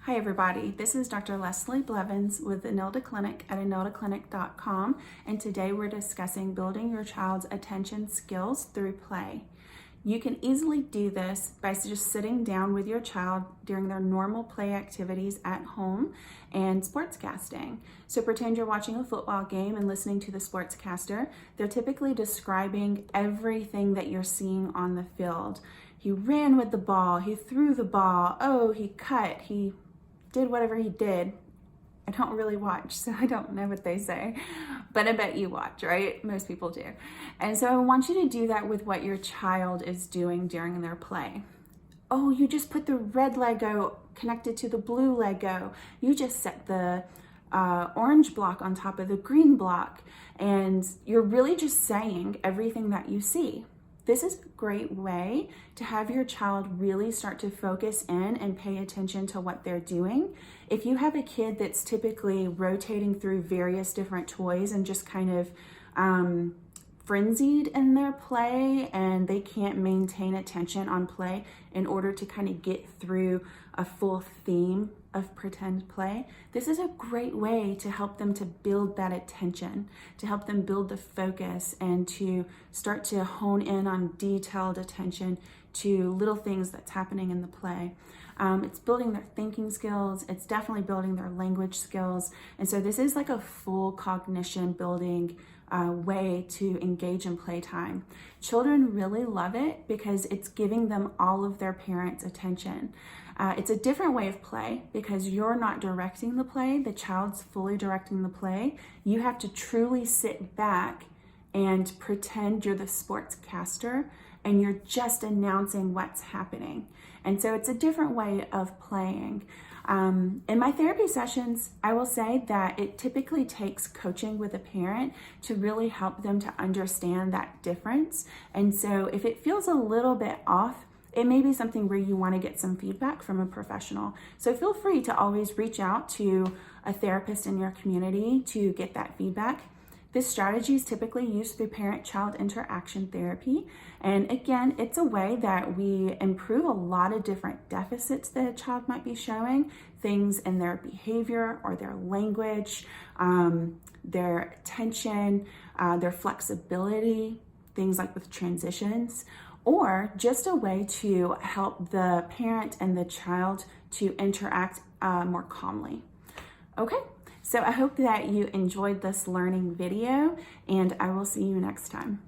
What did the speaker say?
Hi everybody, this is Dr. Leslie Blevins with Enilda Clinic at enildaclinic.com, and today we're discussing building your child's attention skills through play. You can easily do this by just sitting down with your child during their normal play activities at home and sportscasting. So pretend you're watching a football game and listening to the sportscaster. They're typically describing everything that you're seeing on the field. He ran with the ball, he threw the ball, oh, he cut, he did whatever he did. I don't really watch, so I don't know what they say, but I bet you watch, right? Most people do. And so I want you to do that with what your child is doing during their play. Oh, you just put the red Lego connected to the blue Lego. You just set the orange block on top of the green block, and you're really just saying everything that you see. This is a great way to have your child really start to focus in and pay attention to what they're doing. If you have a kid that's typically rotating through various different toys and just kind of frenzied in their play and they can't maintain attention on play in order to kind of get through a full theme of pretend play, this is a great way to help them to build that attention, to help them build the focus and to start to hone in on detailed attention to little things that's happening in the play. It's building their thinking skills. It's definitely building their language skills. And so this is like a full cognition building way to engage in playtime. Children really love it because it's giving them all of their parents' attention. It's a different way of play because you're not directing the play, the child's fully directing the play. You have to truly sit back and pretend you're the sportscaster and you're just announcing what's happening. And so it's a different way of playing. In my therapy sessions, I will say that it typically takes coaching with a parent to really help them to understand that difference. And so if it feels a little bit off, it may be something where you want to get some feedback from a professional. So feel free to always reach out to a therapist in your community to get that feedback. This strategy is typically used through parent-child interaction therapy. And again, it's a way that we improve a lot of different deficits that a child might be showing, things in their behavior or their language, their attention, their flexibility, things like with transitions, or just a way to help the parent and the child to interact more calmly. Okay, so I hope that you enjoyed this learning video, and I will see you next time.